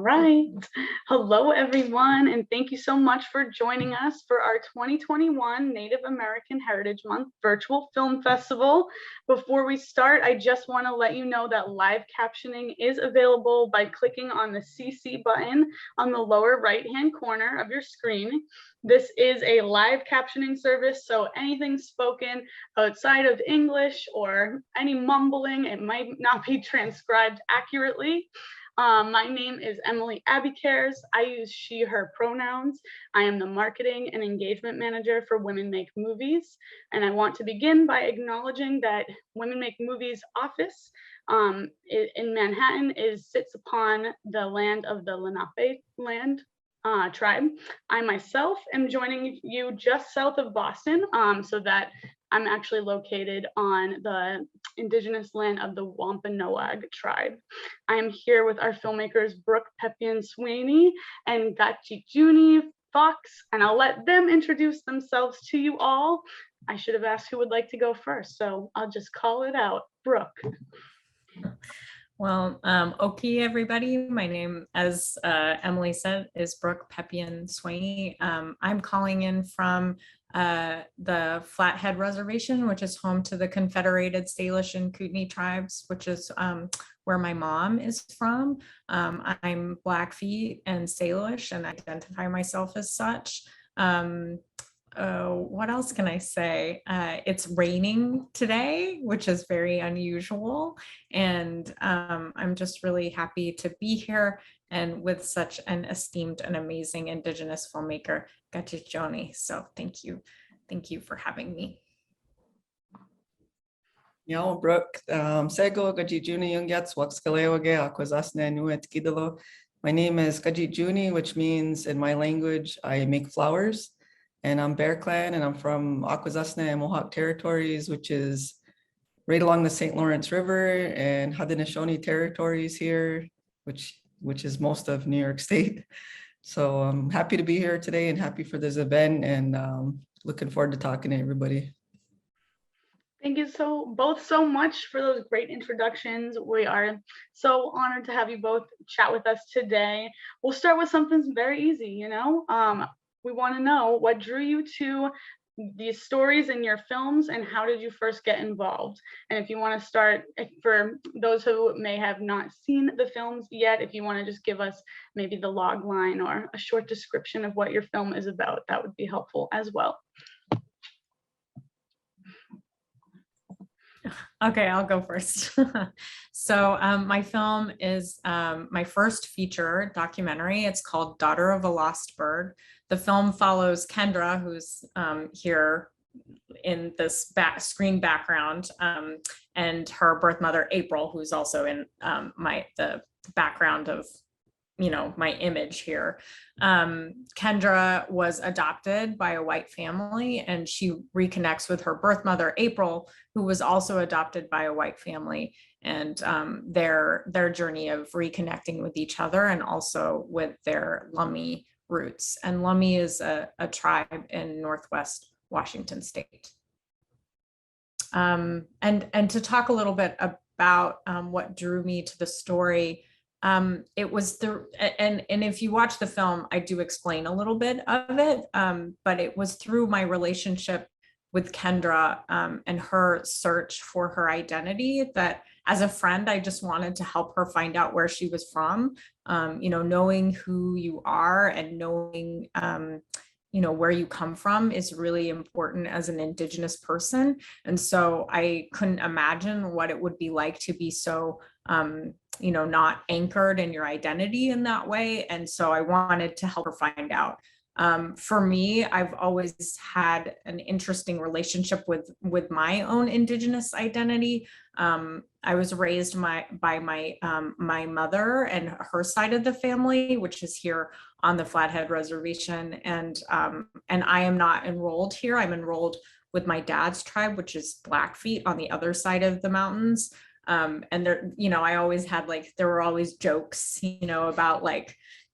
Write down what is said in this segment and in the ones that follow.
right. Hello, everyone, and thank you so much for joining us for our 2021 Native American Heritage Month virtual film festival. Before we start, I just want to let you know that live captioning is available by clicking on the CC button on the lower right-hand corner of your screen. This is a live captioning service, so anything spoken outside of English or any mumbling, it might not be transcribed accurately. My name is Emily Abi-Kheirs. I use she, her pronouns. I am the marketing and engagement manager for Women Make Movies. And I want to begin by acknowledging that Women Make Movies office in Manhattan sits upon the land of the Lenape land tribe. I myself am joining you just south of Boston, so that I'm actually located on the Indigenous land of the Wampanoag tribe. I am here with our filmmakers, Brooke Pepion Swaney and Katsitsionni Fox, and I'll let them introduce themselves to you all. I should have asked who would like to go first, so I'll just call it out. Brooke. Well, okay, everybody. My name, as Emily said, is Brooke Pepion Swaney. I'm calling in from the Flathead Reservation, which is home to the Confederated Salish and Kootenai tribes, which is where my mom is from. I'm Blackfeet and Salish and identify myself as such. What else can I say? It's raining today, which is very unusual. And I'm just really happy to be here and with such an esteemed and amazing Indigenous filmmaker, Katsitsionni. So thank you. Thank you for having me. Yo, Brooke, Sego Katsitsionni Yungyats Waxkalewage Akwazasne Nuet Kidalo. My name is Katsitsionni, which means in my language, I make flowers. And I'm Bear Clan, and I'm from Akwesasne and Mohawk territories, which is right along the St. Lawrence River, and Haudenosaunee territories here, which is most of New York State. So I'm happy to be here today and happy for this event, and looking forward to talking to everybody. Thank you both so much for those great introductions. We are so honored to have you both chat with us today. We'll start with something very easy, we want to know what drew you to these stories in your films and how did you first get involved? And if you want to start, for those who may have not seen the films yet, if you want to just give us maybe the log line or a short description of what your film is about, that would be helpful as well. Okay, I'll go first. So my film is my first feature documentary. It's called Daughter of a Lost Bird. The film follows Kendra, who's here in this screen background, and her birth mother, April, who's also in the background of my image here. Kendra was adopted by a white family, and she reconnects with her birth mother, April, who was also adopted by a white family, and their journey of reconnecting with each other and also with their Lummi roots. And Lummi is a tribe in Northwest Washington State. And to talk a little bit about what drew me to the story, it was and if you watch the film, I do explain a little bit of it, but it was through my relationship with Kendra and her search for her identity that as a friend, I just wanted to help her find out where she was from. Knowing who you are and knowing where you come from is really important as an Indigenous person. And so I couldn't imagine what it would be like to be so not anchored in your identity in that way. And so I wanted to help her find out. For me, I've always had an interesting relationship with my own Indigenous identity. I was raised by my mother and her side of the family, which is here on the Flathead Reservation, and I am not enrolled here. I'm enrolled with my dad's tribe, which is Blackfeet on the other side of the mountains. And there, I always had there were always jokes, about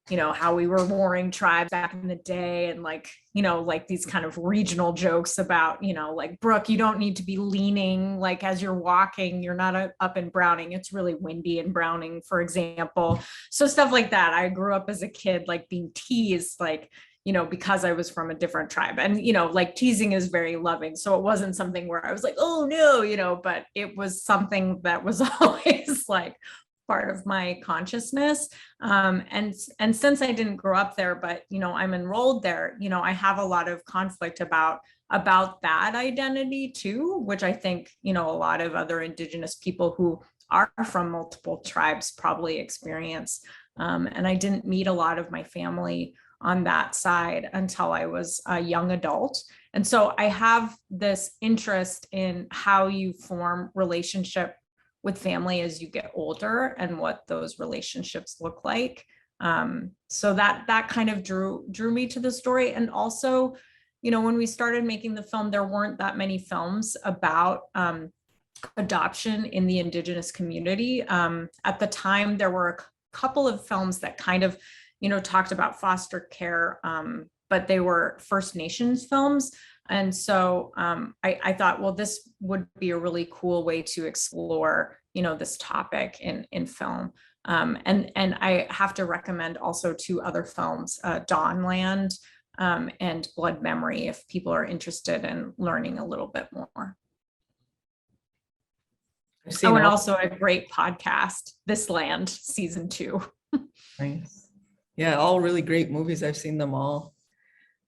how we were warring tribes back in the day, and like these kind of regional jokes about, like, Brooke, you don't need to be leaning like as you're walking, you're not up in Browning, it's really windy in Browning, for example. So stuff like that. I grew up as a kid like being teased, like, because I was from a different tribe, and, like, teasing is very loving. So it wasn't something where I was like, oh no, but it was something that was always like part of my consciousness. And since I didn't grow up there, but, I'm enrolled there, I have a lot of conflict about that identity too, which I think, a lot of other Indigenous people who are from multiple tribes probably experience. And I didn't meet a lot of my family on that side until I was a young adult. And so I have this interest in how you form relationship with family as you get older and what those relationships look like. So that kind of drew me to the story. And also, when we started making the film, there weren't that many films about adoption in the Indigenous community. At the time, there were a couple of films that kind of, talked about foster care, but they were First Nations films. And so I thought, well, this would be a really cool way to explore, this topic in film. And I have to recommend also 2 other films, Dawnland and Blood Memory, if people are interested in learning a little bit more. And also a great podcast, This Land, season 2. Nice. Yeah, all really great movies. I've seen them all.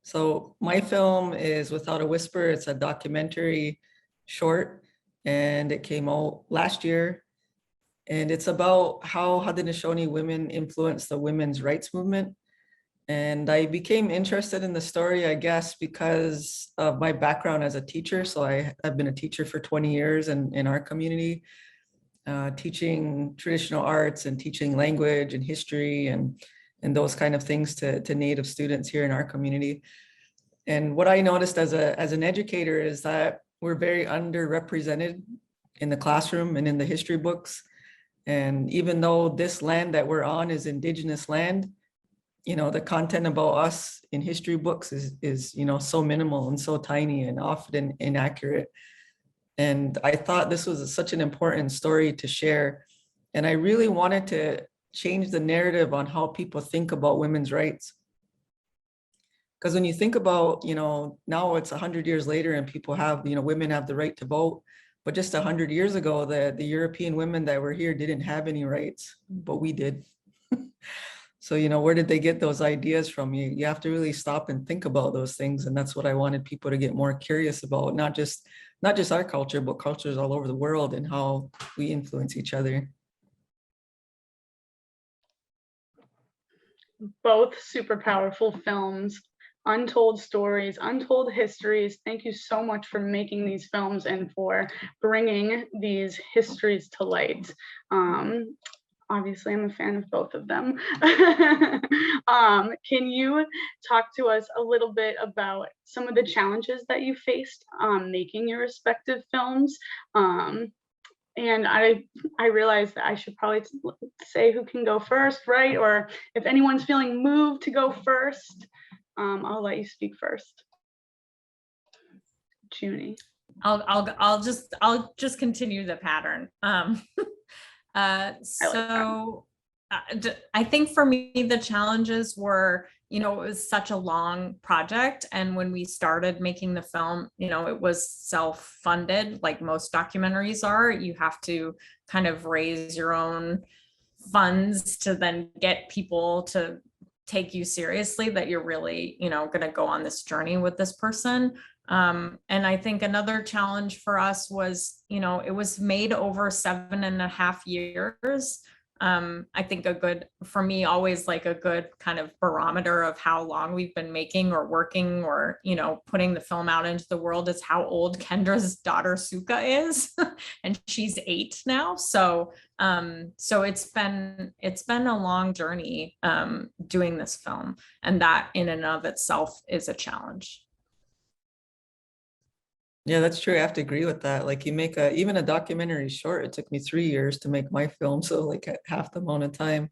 So my film is Without a Whisper. It's a documentary short, and it came out last year. And it's about how Haudenosaunee women influenced the women's rights movement. And I became interested in the story, I guess, because of my background as a teacher. So I've been a teacher for 20 years in our community, teaching traditional arts and teaching language and history and those kind of things to Native students here in our community. And what I noticed as an educator is that we're very underrepresented in the classroom and in the history books. And even though this land that we're on is Indigenous land, the content about us in history books is so minimal and so tiny and often inaccurate. And I thought this was such an important story to share. And I really wanted to change the narrative on how people think about women's rights. Because when you think about, now it's 100 years later and people have, women have the right to vote. But just 100 years ago, the European women that were here didn't have any rights, but we did. So, where did they get those ideas from? You have to really stop and think about those things. And that's what I wanted people to get more curious about, not just our culture, but cultures all over the world and how we influence each other. Both super powerful films, untold stories, untold histories. Thank you so much for making these films and for bringing these histories to light. Obviously, I'm a fan of both of them. Can you talk to us a little bit about some of the challenges that you faced making your respective films? And I realize that I should probably say who can go first, right? Or if anyone's feeling moved to go first, I'll let you speak first. Junie. I'll just continue the pattern. I think for me, the challenges were, it was such a long project. And when we started making the film, it was self-funded, like most documentaries are. You have to kind of raise your own funds to then get people to take you seriously, that you're really, going to go on this journey with this person. And I think another challenge for us was, it was made over 7.5 years. I think for me, always like a good kind of barometer of how long we've been making or working or, putting the film out into the world is how old Kendra's daughter Suka is. And she's 8 now. So it's been a long journey, doing this film, and that in and of itself is a challenge. Yeah, that's true. I have to agree with that. Like, you make even a documentary short, it took me 3 years to make my film. So like half the amount of time.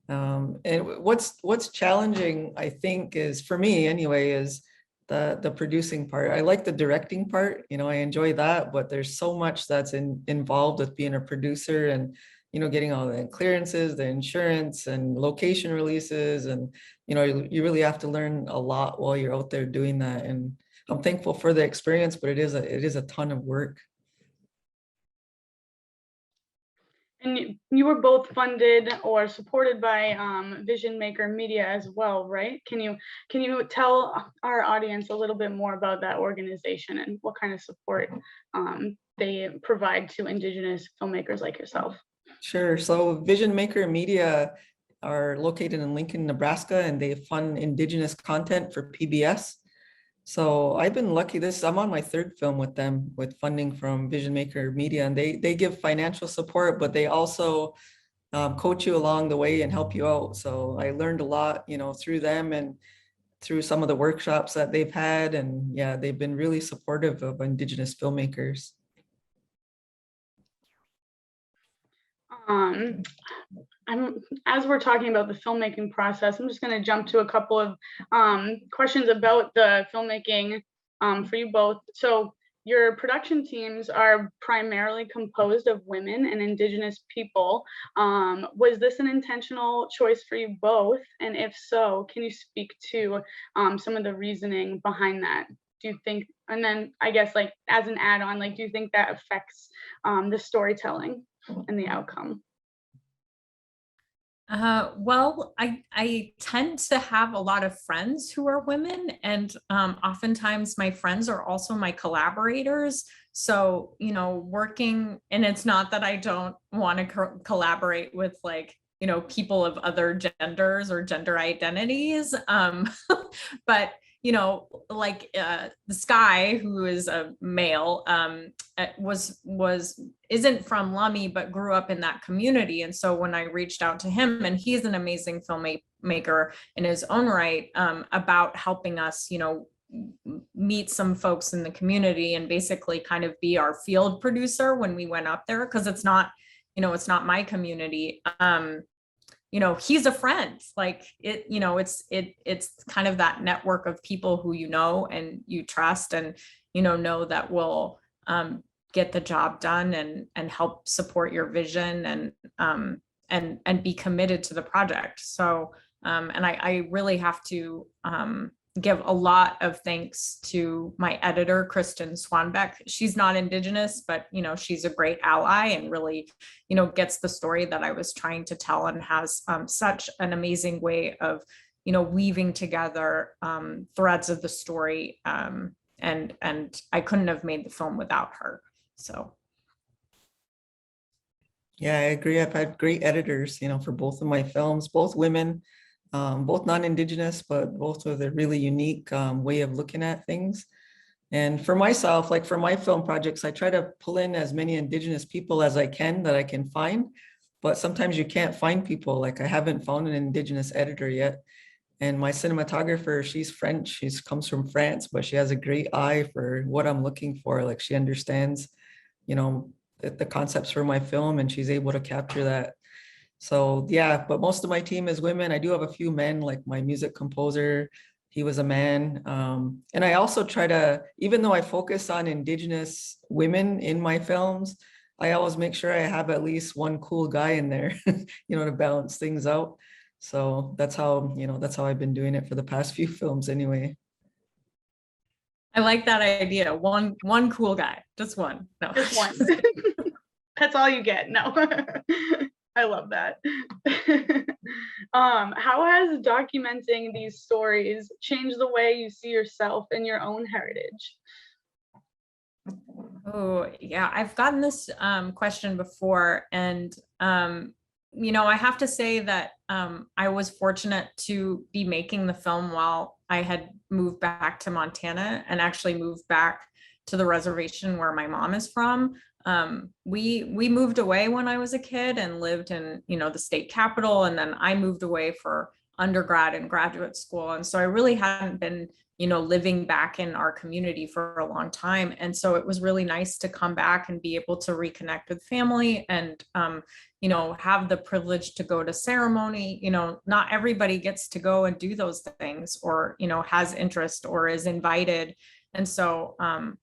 And what's challenging, I think, is for me anyway, is the producing part. I like the directing part, I enjoy that, but there's so much that's involved with being a producer and, getting all the clearances, the insurance and location releases. And, you really have to learn a lot while you're out there doing that. And I'm thankful for the experience, but it is a ton of work. And you were both funded or supported by Vision Maker Media as well, right? Can you tell our audience a little bit more about that organization and what kind of support they provide to Indigenous filmmakers like yourself? Sure. So Vision Maker Media are located in Lincoln, Nebraska, and they fund Indigenous content for PBS. So I've been lucky. I'm on my third film with them with funding from Vision Maker Media, and they give financial support, but they also coach you along the way and help you out. So I learned a lot, through them and through some of the workshops that they've had. And yeah, they've been really supportive of Indigenous filmmakers. As we're talking about the filmmaking process, I'm just going to jump to a couple of questions about the filmmaking for you both. So your production teams are primarily composed of women and Indigenous people. Was this an intentional choice for you both? And if so, can you speak to some of the reasoning behind that? Do you think, and then I guess like as an add-on, like do you think that affects the storytelling and the outcome? Well, I tend to have a lot of friends who are women, and oftentimes my friends are also my collaborators. So, working, and it's not that I don't want to collaborate with people of other genders or gender identities. But the Sky, who is a male, isn't from Lummi, but grew up in that community. And so when I reached out to him, and he's an amazing filmmaker in his own right, about helping us, meet some folks in the community and basically kind of be our field producer when we went up there, because it's not my community. He's a friend, it's kind of that network of people who and you trust and know that will get the job done and help support your vision and be committed to the project. So and I really have to give a lot of thanks to my editor, Kristen Swanbeck. She's not Indigenous, but she's a great ally and really gets the story that I was trying to tell, and has such an amazing way of weaving together threads of the story, and I couldn't have made the film without her. So yeah, I agree. I've had great editors for both of my films, both women, both non-Indigenous, but both with a really unique way of looking at things. And for myself, like for my film projects, I try to pull in as many Indigenous people as I can that I can find, but sometimes you can't find people. Like I haven't found an Indigenous editor yet. And my cinematographer, she's French, she comes from France, but she has a great eye for what I'm looking for. Like she understands, the concepts for my film, and she's able to capture that. So yeah, but most of my team is women. I do have a few men, like my music composer, he was a man. And I also try to, even though I focus on Indigenous women in my films, I always make sure I have at least one cool guy in there, to balance things out. So that's how I've been doing it for the past few films anyway. I like that idea. One cool guy, just one. No, just one. That's all you get. No. I love that. How has documenting these stories changed the way you see yourself and your own heritage? Oh, yeah, I've gotten this question before, and I have to say that I was fortunate to be making the film while I had moved back to Montana, and actually moved back to the reservation where my mom is from. We moved away when I was a kid and lived in, the state capital. And then I moved away for undergrad and graduate school. And so I really hadn't been, living back in our community for a long time. And so it was really nice to come back and be able to reconnect with family and, have the privilege to go to ceremony. Not everybody gets to go and do those things or, has interest or is invited. And so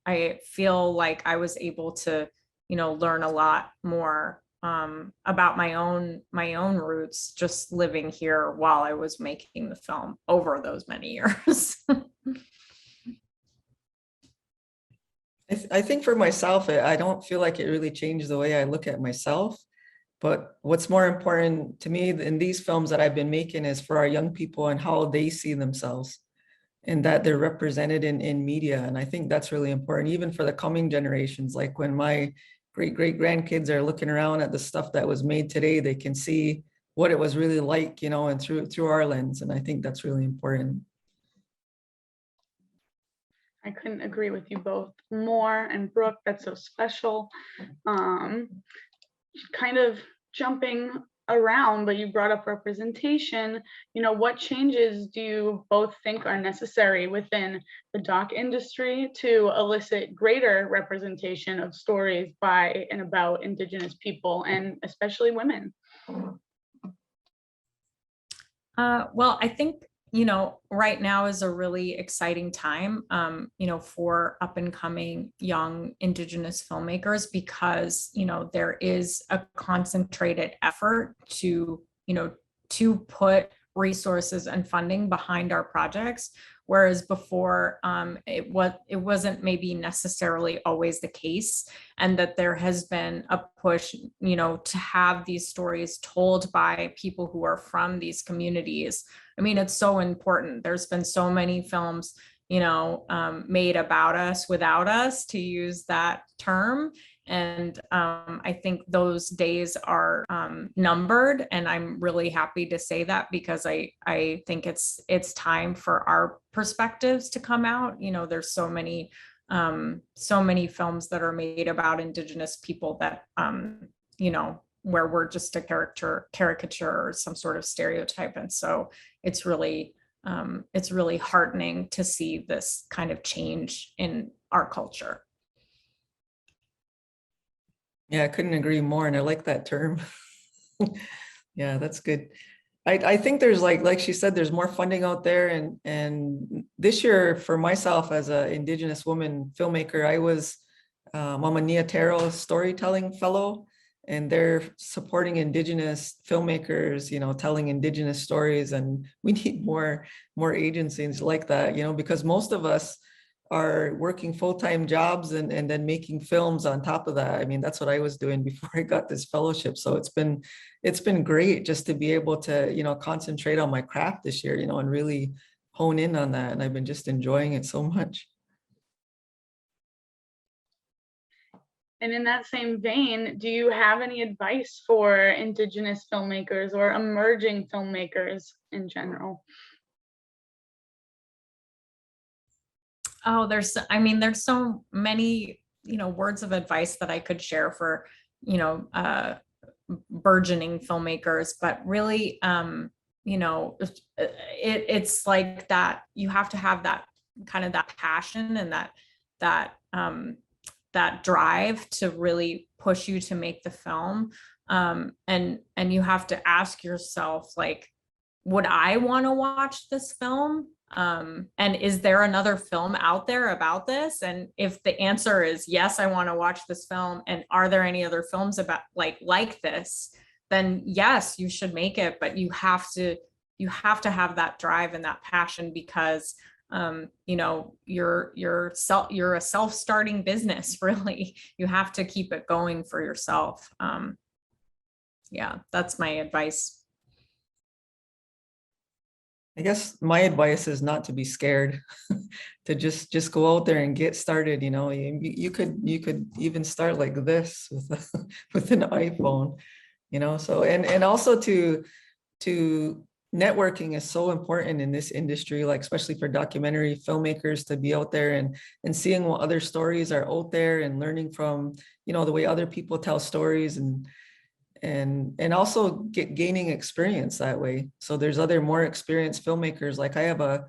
I feel like I was able to, learn a lot more about my own roots, just living here while I was making the film over those many years. I think for myself, I don't feel like it really changed the way I look at myself. But what's more important to me in these films that I've been making is for our young people and how they see themselves and that they're represented in media. And I think that's really important, even for the coming generations. Like when my great grandkids are looking around at the stuff that was made today, they can see what it was really like, and through our lens. And I think that's really important. I couldn't agree with you both more. And Brooke, that's so special. Kind of jumping around, but you brought up representation. What changes do you both think are necessary within the doc industry to elicit greater representation of stories by and about Indigenous people and especially women? Well, I think, right now is a really exciting time, for up and coming young Indigenous filmmakers because, there is a concentrated effort to put resources and funding behind our projects. Whereas before, it wasn't maybe necessarily always the case, and that there has been a push, to have these stories told by people who are from these communities. I mean, it's so important. There's been so many films, made about us without us, to use that term. And I think those days are numbered, and I'm really happy to say that because I think it's time for our perspectives to come out. There's so many films that are made about Indigenous people that where we're just a caricature or some sort of stereotype, and so it's really heartening to see this kind of change in our culture. Yeah, I couldn't agree more. And I like that term. Yeah, that's good. I think there's like she said, there's more funding out there. And this year for myself as an Indigenous woman filmmaker, I was I'm a Niatero storytelling fellow, and they're supporting Indigenous filmmakers, telling Indigenous stories. And we need more agencies like that, because most of us are working full-time jobs and then making films on top of that. I mean, that's what I was doing before I got this fellowship. So it's been great just to be able to, concentrate on my craft this year, and really hone in on that. And I've been just enjoying it so much. And in that same vein, do you have any advice for Indigenous filmmakers or emerging filmmakers in general? Oh, there's so many, words of advice that I could share for, burgeoning filmmakers, but really, it's like that you have to have that kind of that passion and that drive to really push you to make the film. And you have to ask yourself, like, would I want to watch this film? And is there another film out there about this? And if the answer is yes, I want to watch this film, and are there any other films about like this, then yes, you should make it. But you have to have that drive and that passion, because you're a self-starting business, really. You have to keep it going for yourself. Yeah, that's my advice. I guess my advice is not to be scared, to just go out there and get started. You could even start like this with an iPhone, so and also to networking is so important in this industry, like especially for documentary filmmakers, to be out there and seeing what other stories are out there and learning from, the way other people tell stories. and also gaining experience that way. So there's other more experienced filmmakers. Like I have a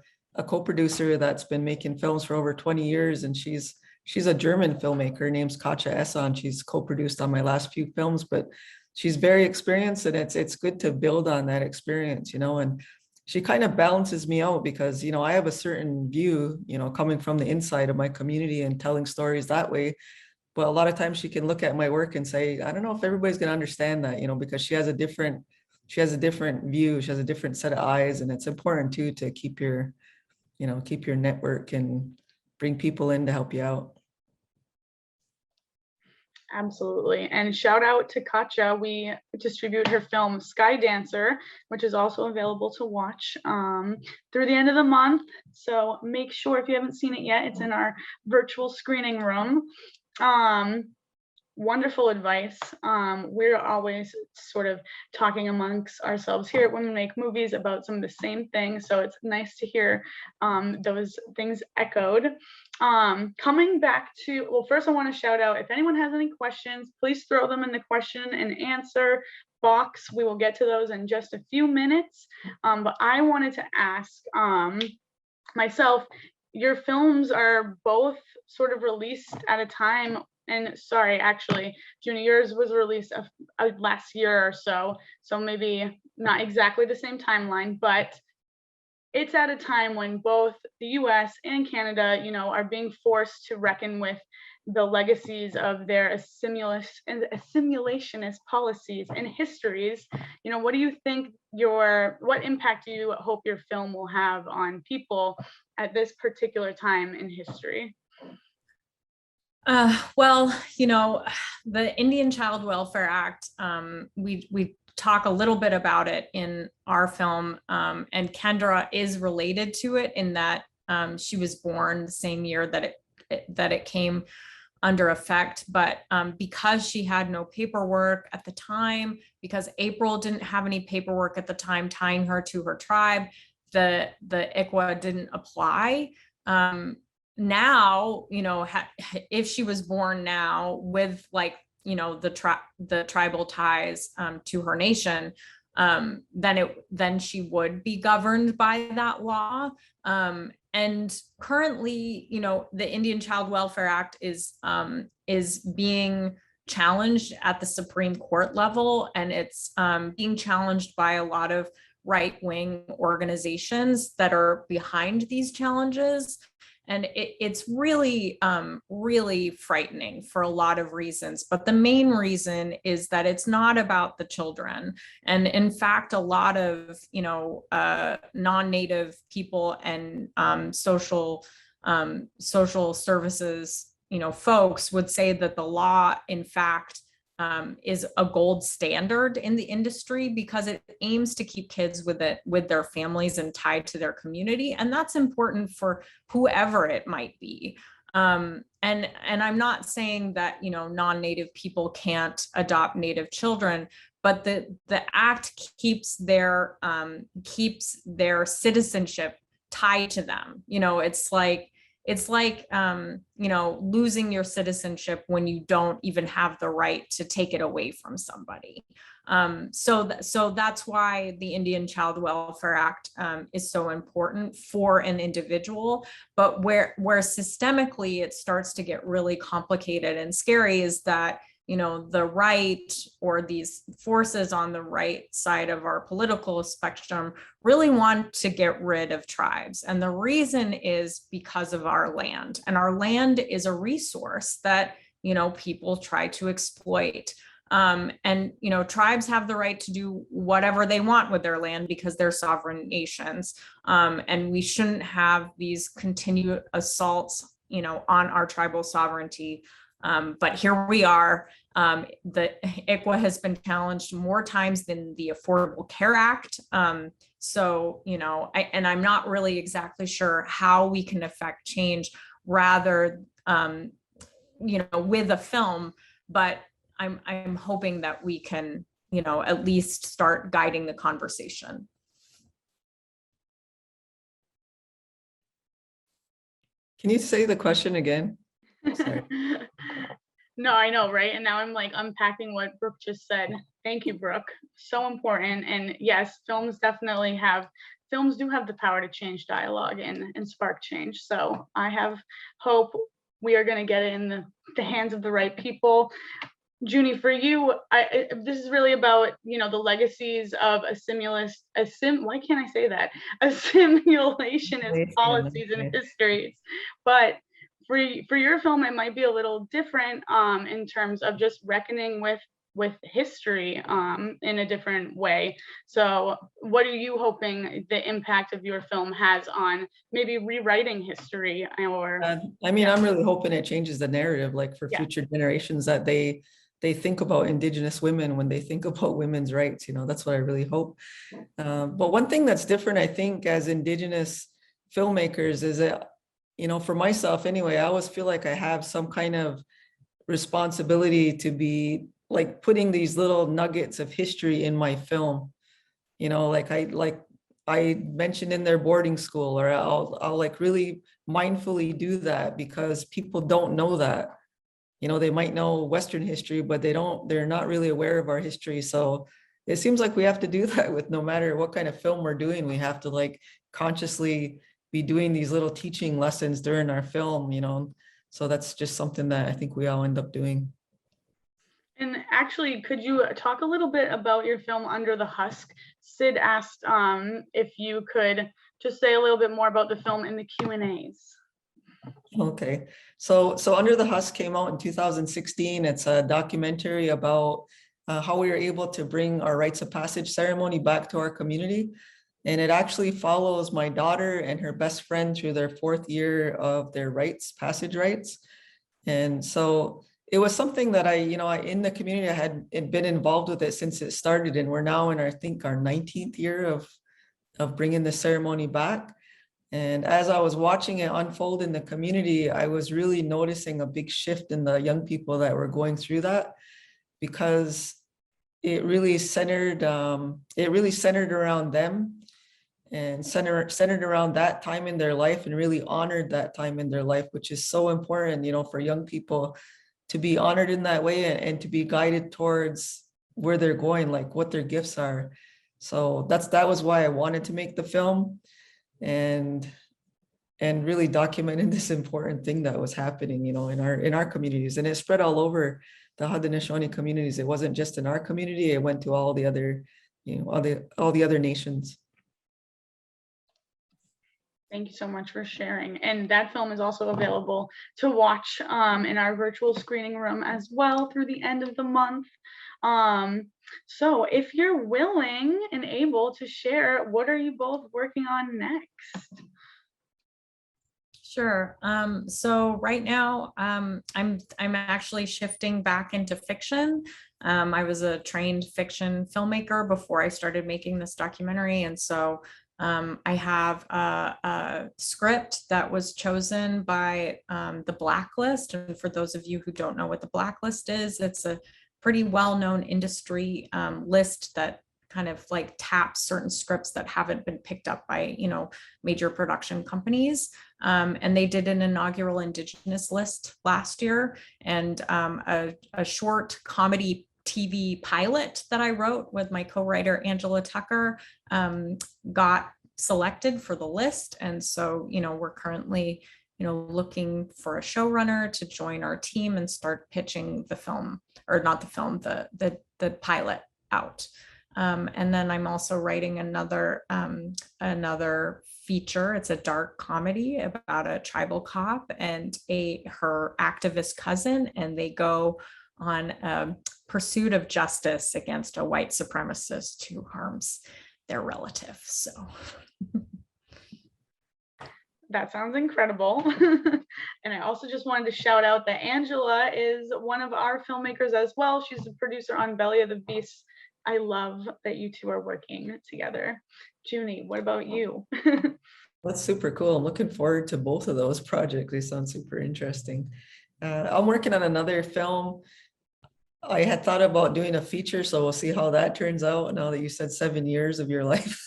co-producer that's been making films for over 20 years, and she's a German filmmaker. Her name's Katja Esson. She's co-produced on my last few films, but she's very experienced, and it's good to build on that experience, you know. And she kind of balances me out because, you know, I have a certain view, you know, coming from the inside of my community and telling stories that way. But a lot of times she can look at my work and say, I don't know if everybody's going to understand that, you know, because she has a different view. She has a different set of eyes. And it's important too, to keep your, you know, keep your network and bring people in to help you out. Absolutely. And shout out to Katja. We distribute her film Sky Dancer, which is also available to watch through the end of the month. So make sure, if you haven't seen it yet, it's in our virtual screening room. Wonderful advice. We're always sort of talking amongst ourselves here at Women Make Movies about some of the same things. So it's nice to hear those things echoed. Coming back to, well, first I want to shout out, if anyone has any questions, please throw them in the question and answer box. We will get to those in just a few minutes. But I wanted to ask myself, your films are both sort of released at a time. And sorry, actually, Junie, yours was released last year or so, so maybe not exactly the same timeline, but it's at a time when both the US and Canada, you know, are being forced to reckon with the legacies of their assimilationist policies and histories. You know, what do you think what impact do you hope your film will have on people at this particular time in history? Well, you know, the Indian Child Welfare Act, we talk a little bit about it in our film, and Kendra is related to it in that she was born the same year that it came under effect. But because she had no paperwork at the time, because April didn't have any paperwork at the time tying her to her tribe, the ICWA didn't apply. Now, you know, if she was born now with, like, you know, the tribal ties to her nation, then she would be governed by that law. And currently, you know, the Indian Child Welfare Act is being challenged at the Supreme Court level, and it's being challenged by a lot of right-wing organizations that are behind these challenges. And it's really, really frightening for a lot of reasons. But the main reason is that it's not about the children. And in fact, a lot of, you know, non-Native people and social services, you know, folks would say that the law, in fact, is a gold standard in the industry because it aims to keep kids with their families and tied to their community. And that's important for whoever it might be. And I'm not saying that, you know, non-Native people can't adopt Native children, but the act keeps their citizenship tied to them. You know, it's like, you know, losing your citizenship when you don't even have the right to take it away from somebody. So that's why the Indian Child Welfare Act is so important for an individual. But where systemically it starts to get really complicated and scary is that, you know, the right, or these forces on the right side of our political spectrum, really want to get rid of tribes. And the reason is because of our land. And our land is a resource that, you know, people try to exploit. And, you know, tribes have the right to do whatever they want with their land because they're sovereign nations. And we shouldn't have these continued assaults, you know, on our tribal sovereignty. But here we are. The ICWA has been challenged more times than the Affordable Care Act. So, you know, I'm not really exactly sure how we can affect change rather, you know, with a film, but I'm hoping that we can, you know, at least start guiding the conversation. Can you say the question again? Sorry. No, I know, right? And now I'm like unpacking what Brooke just said. Thank you, Brooke. So important. And yes, films do have the power to change dialogue and spark change. So I have hope we are going to get it in the hands of the right people. Junie, for you, this is really about, the legacies of why can't I say that? Assimilationist policies and histories. But for your film, it might be a little different in terms of just reckoning with history in a different way. So what are you hoping the impact of your film has on maybe rewriting history? Or I mean, I'm really hoping it changes the narrative, like for future generations, that they think about Indigenous women when they think about women's rights. That's what I really hope. But one thing that's different, I think, as Indigenous filmmakers is that, for myself anyway, I always feel like I have some kind of responsibility to be like putting these little nuggets of history in my film. Like I mentioned in their boarding school, or I'll like really mindfully do that because people don't know that. They might know Western history, but they're not really aware of our history. So it seems like we have to do that with no matter what kind of film we're doing. We have to like consciously be doing these little teaching lessons during our film, So that's just something that I think we all end up doing. And actually, could you talk a little bit about your film Under the Husk? Sid asked if you could just say a little bit more about the film in the Q&As. Okay, so Under the Husk came out in 2016. It's a documentary about how we were able to bring our rites of passage ceremony back to our community. And it actually follows my daughter and her best friend through their 4th year of their passage rites. And so it was something that in the community, I had been involved with it since it started. And we're now in, I think, our 19th year of bringing the ceremony back. And as I was watching it unfold in the community, I was really noticing a big shift in the young people that were going through that, because it really centered around them and centered around that time in their life, and really honored that time in their life, which is so important, for young people to be honored in that way and to be guided towards where they're going, like what their gifts are. So that was why I wanted to make the film and really documenting this important thing that was happening, in our communities. And it spread all over the Haudenosaunee communities. It wasn't just in our community, it went to all the other, all the other nations. Thank you so much for sharing. And that film is also available to watch in our virtual screening room as well through the end of the month. So if you're willing and able to share, what are you both working on next? Sure. So right now, I'm actually shifting back into fiction. I was a trained fiction filmmaker before I started making this documentary, and so I have a script that was chosen by the Blacklist. And for those of you who don't know what the Blacklist is, it's a pretty well-known industry list that kind of like taps certain scripts that haven't been picked up by, major production companies. And they did an inaugural Indigenous list last year, and a short comedy TV pilot that I wrote with my co-writer Angela Tucker got selected for the list. And so, we're currently, looking for a showrunner to join our team and start pitching the film, or not the film, the pilot out. And then I'm also writing another feature. It's a dark comedy about a tribal cop and her activist cousin, and they go on a pursuit of justice against a white supremacist who harms their relative. So that sounds incredible. And I also just wanted to shout out that Angela is one of our filmmakers as well. She's a producer on Belly of the Beast. I love that you two are working together. Junie, what about you? That's super cool. I'm looking forward to both of those projects. They sound super interesting. I'm working on another film. I had thought about doing a feature, so we'll see how that turns out now that you said 7 years of your life.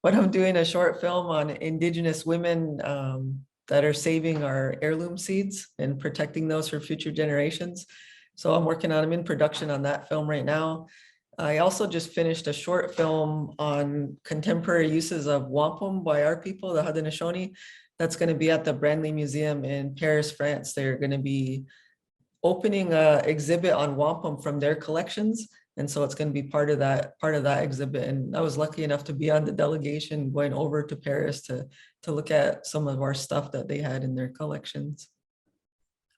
But I'm doing a short film on Indigenous women that are saving our heirloom seeds and protecting those for future generations. So I'm in production on that film right now. I also just finished a short film on contemporary uses of wampum by our people, the Haudenosaunee. That's going to be at the Branly Museum in Paris, France. They're going to be opening an exhibit on wampum from their collections. And so it's going to be part of that exhibit. And I was lucky enough to be on the delegation going over to Paris to look at some of our stuff that they had in their collections.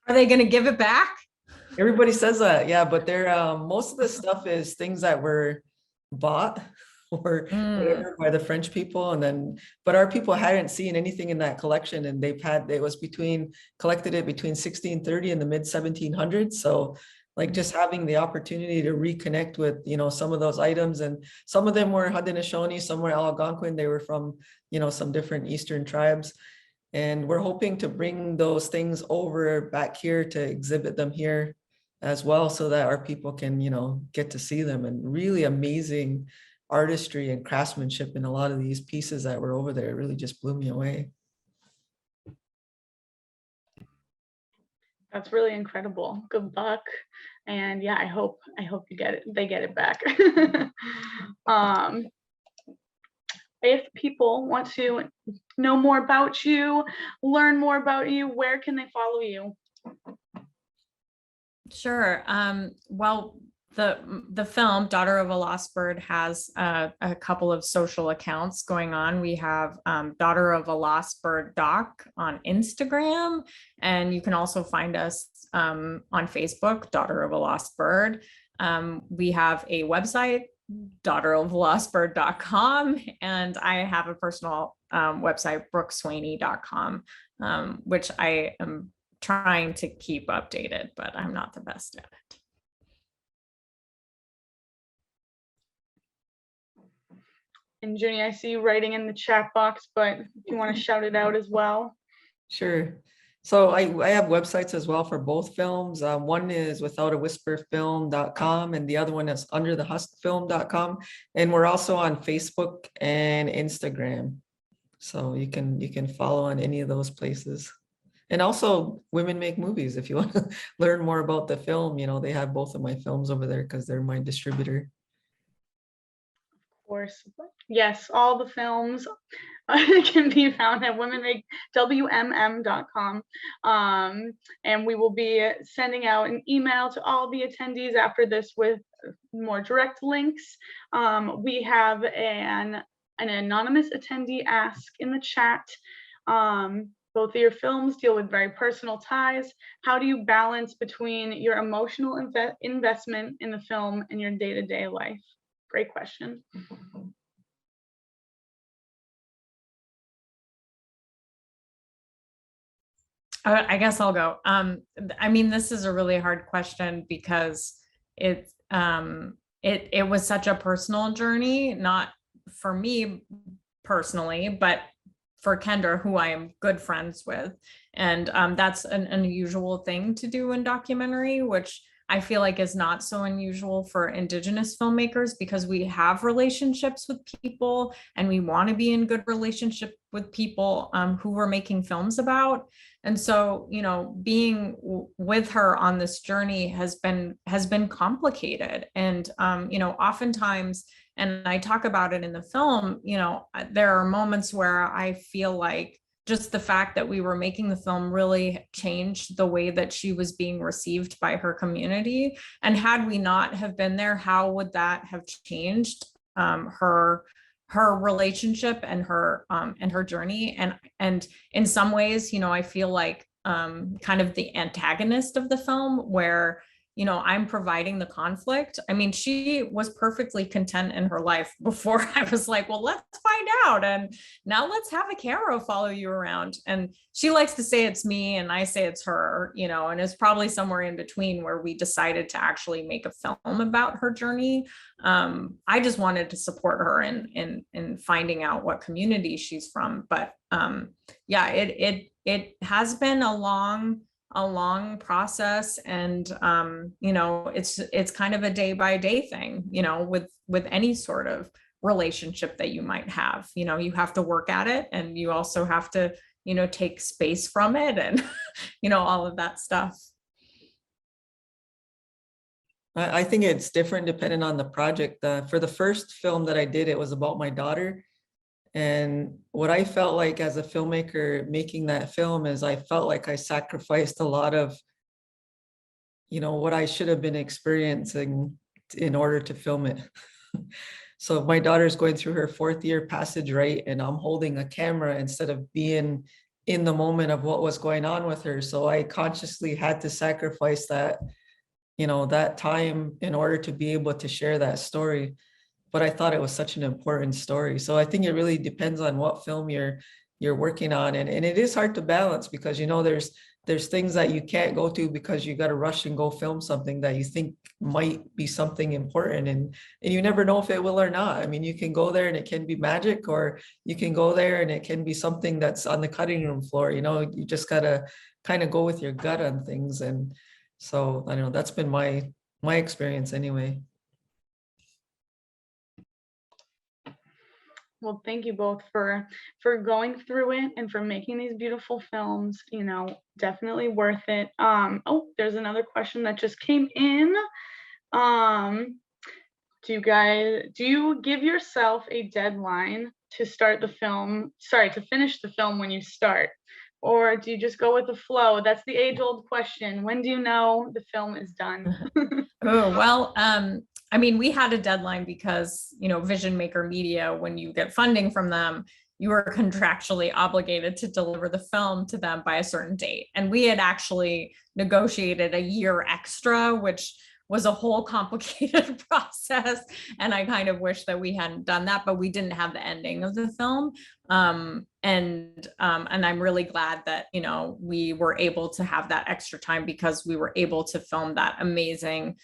Are they going to give it back? Everybody says that, yeah, but they're most of the stuff is things that were bought or whatever by the French people, but our people hadn't seen anything in that collection, and it was collected it between 1630 and the mid 1700s. So like just having the opportunity to reconnect with, some of those items, and some of them were Haudenosaunee, some were Algonquin, they were from, some different Eastern tribes. And we're hoping to bring those things over back here to exhibit them here as well, so that our people can, get to see them. And really amazing artistry and craftsmanship in a lot of these pieces that were over there. It really just blew me away. That's really incredible. Good luck. And yeah, I hope you get it. They get it back. If people want to know more about you, learn more about you, where can they follow you? Sure. Well, the film Daughter of a Lost Bird has a couple of social accounts going on. We have Daughter of a Lost Bird doc on Instagram, and you can also find us on Facebook, Daughter of a Lost Bird. We have a website, daughterofaLostBird.com, and I have a personal website, brookeswaney.com, which I am trying to keep updated, but I'm not the best at it. And Junie, I see you writing in the chat box, but if you want to shout it out as well. Sure. So I have websites as well for both films. One is withoutawhisperfilm.com, and the other one is underthehuskfilm.com. And we're also on Facebook and Instagram. So you can follow on any of those places. And also Women Make Movies, if you want to learn more about the film, they have both of my films over there because they're my distributor. Of course. Yes, all the films can be found at womenmakewmm.com. And we will be sending out an email to all the attendees after this with more direct links. We have an anonymous attendee ask in the chat. Both of your films deal with very personal ties. How do you balance between your emotional investment in the film and your day-to-day life? Great question. I guess I'll go. I mean, this is a really hard question because it was such a personal journey, not for me personally, but for Kendra, who I am good friends with. And that's an unusual thing to do in documentary, which I feel like is not so unusual for Indigenous filmmakers, because we have relationships with people and we want to be in good relationship with people who we're making films about. And so, being with her on this journey has been complicated. And, oftentimes, and I talk about it in the film, there are moments where I feel like just the fact that we were making the film really changed the way that she was being received by her community. And had we not have been there, how would that have changed her relationship and her journey? And in some ways, I feel like kind of the antagonist of the film, where I'm providing the conflict. I mean, she was perfectly content in her life before I was like, well, let's find out. And now let's have a camera follow you around. And she likes to say it's me and I say it's her, and it's probably somewhere in between where we decided to actually make a film about her journey. I just wanted to support her in finding out what community she's from. But yeah, it has been a long process, and it's kind of a day by day thing, with any sort of relationship that you might have. You have to work at it, and you also have to take space from it and, all of that stuff. I think it's different depending on the project. For the first film that I did, it was about my daughter. And what I felt like as a filmmaker making that film is I felt like I sacrificed a lot of, what I should have been experiencing in order to film it. So my daughter's going through her 4th year passage rite, and I'm holding a camera instead of being in the moment of what was going on with her. So I consciously had to sacrifice that, that time in order to be able to share that story. But I thought it was such an important story. So I think it really depends on what film you're working on. And it is hard to balance because, there's things that you can't go to because you got to rush and go film something that you think might be something important. And you never know if it will or not. I mean, you can go there and it can be magic, or you can go there and it can be something that's on the cutting room floor. You just got to kind of go with your gut on things. And so I don't know, that's been my experience anyway. Well, thank you both for going through it and for making these beautiful films. Definitely worth it. Oh, there's another question that just came in. Do you give yourself a deadline to start the film? Sorry, to finish the film when you start, or do you just go with the flow? That's the age-old question. When do you know the film is done? Oh, well, I mean, we had a deadline because, Vision Maker Media, when you get funding from them, you are contractually obligated to deliver the film to them by a certain date. And we had actually negotiated a year extra, which was a whole complicated process. And I kind of wish that we hadn't done that, but we didn't have the ending of the film. And I'm really glad that, we were able to have that extra time because we were able to film that amazing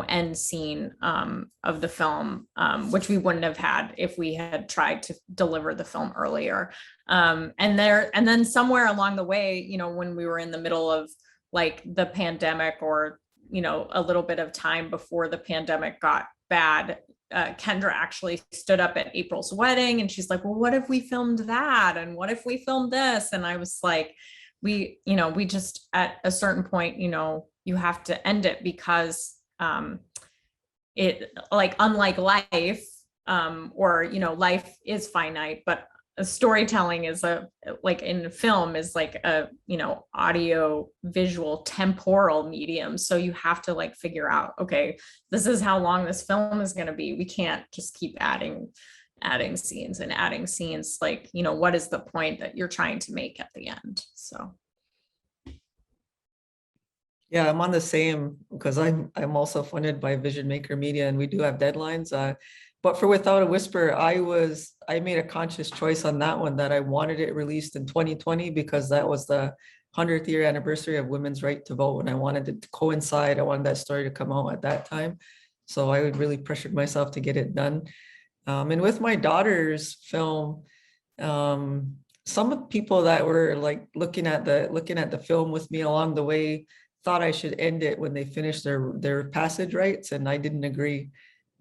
end scene of the film, which we wouldn't have had if we had tried to deliver the film earlier. And then somewhere along the way, when we were in the middle of like the pandemic, or a little bit of time before the pandemic got bad, Kendra actually stood up at April's wedding and she's like, well, what if we filmed that? And what if we filmed this? And I was like, we just at a certain point, you have to end it because it, like, unlike life, or life is finite, but storytelling is like in film is like a audio visual temporal medium, so you have to like figure out, okay, this is how long this film is going to be. We can't just keep adding scenes and adding scenes. Like, what is the point that you're trying to make at the end? So yeah, I'm on the same, because I'm also funded by Vision Maker Media, and we do have deadlines. But for Without a Whisper, I made a conscious choice on that one that I wanted it released in 2020 because that was the 100th year anniversary of women's right to vote, and I wanted it to coincide. I wanted that story to come out at that time. So I really pressured myself to get it done. And with my daughter's film, some of the people that were like looking at the film with me along the way thought I should end it when they finished their passage rites, and I didn't agree,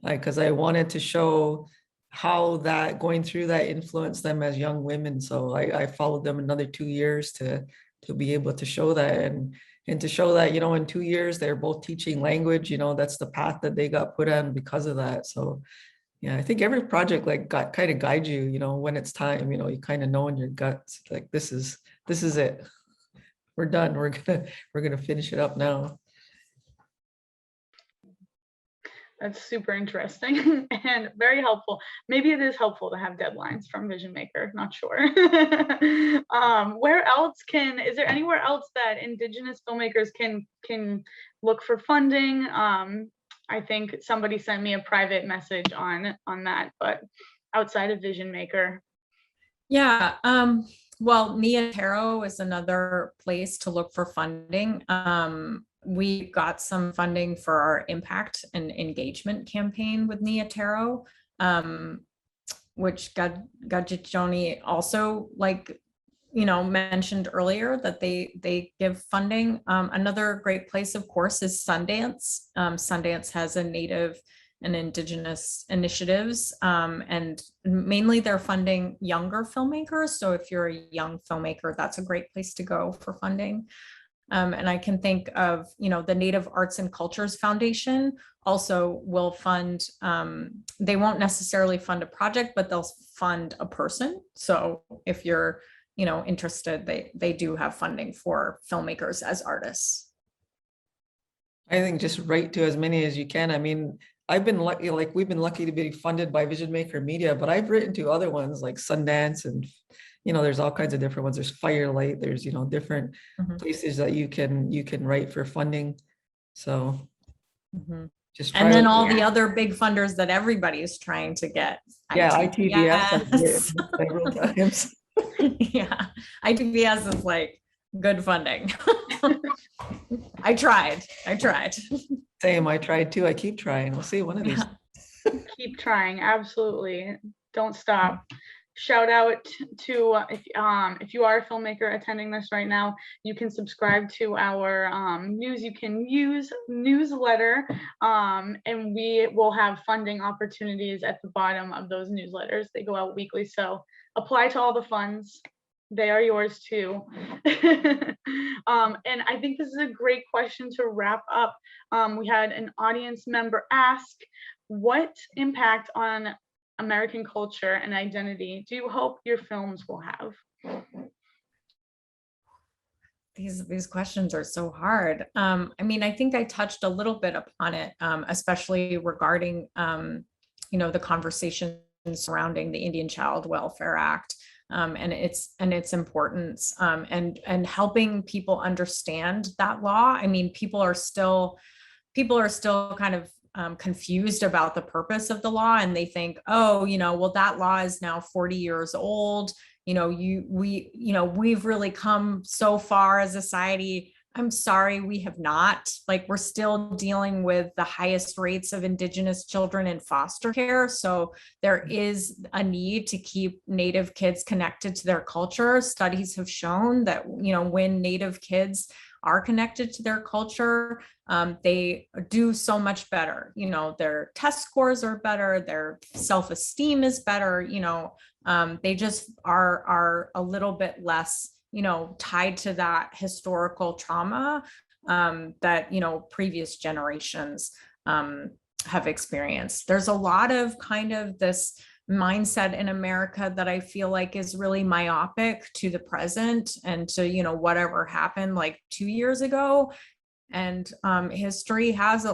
because I wanted to show how that going through that influenced them as young women. So I followed them another 2 years to be able to show that, and to show that, in 2 years they're both teaching language. That's the path that they got put on because of that. So yeah, I think every project like kind of guides you, when it's time. You kind of know in your guts, like this is it. We're done. We're gonna finish it up now. That's super interesting and very helpful. Maybe it is helpful to have deadlines from Vision Maker, not sure. Where else is there anywhere else that Indigenous filmmakers can look for funding? I think somebody sent me a private message on that, but outside of Vision Maker. Yeah, well, Nia Tarot is another place to look for funding. We got some funding for our impact and engagement campaign with Nia Tarot, which Katsitsionni also mentioned earlier that they give funding. Another great place, of course, is Sundance. Sundance has a Native and Indigenous initiatives. And mainly they're funding younger filmmakers. So if you're a young filmmaker, that's a great place to go for funding. And I can think of, the Native Arts and Cultures Foundation also will fund, they won't necessarily fund a project, but they'll fund a person. So if you're, interested, they do have funding for filmmakers as artists. I think just write to as many as you can. I mean, I've been lucky, like we've been lucky to be funded by Vision Maker Media, but I've written to other ones like Sundance and, there's all kinds of different ones. There's Firelight, there's, different places that you can write for funding. So just and then all the other big funders that everybody is trying to get. Yeah, ITBS several times. Yeah, ITBS is like good funding. I tried. Same, I tried too. I keep trying. We'll see one of these. Keep trying, absolutely. Don't stop. Shout out to if you are a filmmaker attending this right now, you can subscribe to our News You Can Use newsletter, and we will have funding opportunities at the bottom of those newsletters. They go out weekly, so apply to all the funds. They are yours too. And I think this is a great question to wrap up. We had an audience member ask, what impact on American culture and identity do you hope your films will have? These questions are so hard. I mean, I think I touched a little bit upon it, especially regarding, the conversation surrounding the Indian Child Welfare Act, and its importance, and helping people understand that law. I mean, people are still kind of confused about the purpose of the law, and they think, oh, well, that law is now 40 years old. We've really come so far as a society. I'm sorry, we have not. Like, we're still dealing with the highest rates of Indigenous children in foster care. So there is a need to keep Native kids connected to their culture. Studies have shown that, when Native kids are connected to their culture, they do so much better. Their test scores are better, their self-esteem is better. They just are a little bit less, tied to that historical trauma that, previous generations have experienced. There's a lot of kind of this mindset in America that I feel like is really myopic to the present and to, whatever happened like 2 years ago. And history has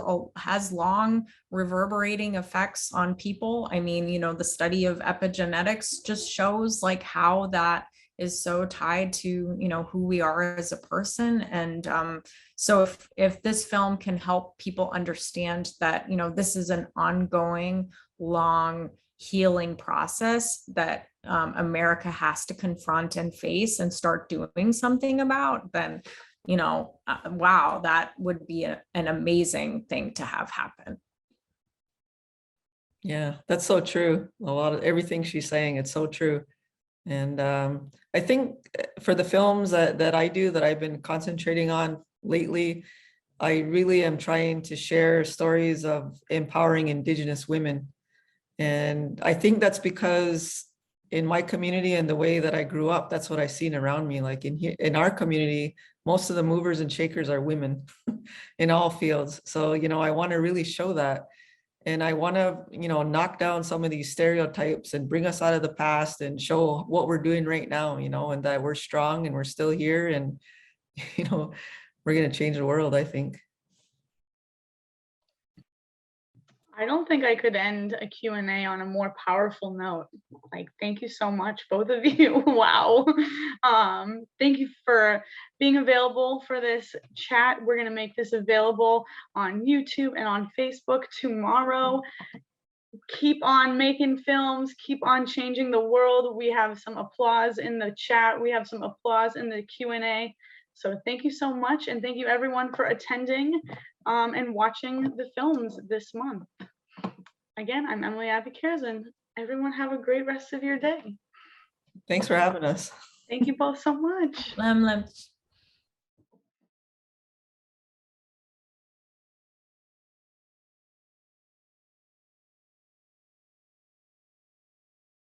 long reverberating effects on people. I mean, the study of epigenetics just shows like how that is so tied to, who we are as a person. And so if this film can help people understand that, this is an ongoing, long healing process that America has to confront and face and start doing something about, then, wow, that would be an amazing thing to have happen. Yeah, that's so true. A lot of everything she's saying, it's so true. And I think for the films that I do, that I've been concentrating on lately, I really am trying to share stories of empowering Indigenous women. And I think that's because in my community and the way that I grew up, that's what I've seen around me. Like in our community, most of the movers and shakers are women in all fields. So, I want to really show that. And I want to, knock down some of these stereotypes and bring us out of the past and show what we're doing right now, and that we're strong and we're still here. And, we're going to change the world, I think. I don't think I could end a Q&A on a more powerful note. Like, thank you so much, both of you. Wow. Thank you for being available for this chat. We're going to make this available on YouTube and on Facebook tomorrow. Keep on making films, keep on changing the world. We have some applause in the chat. We have some applause in the Q&A. So thank you so much. And thank you everyone for attending and watching the films this month. Again, I'm Emily Abi-Kheirs, and everyone have a great rest of your day. Thanks for having us. Thank you both so much. Lem.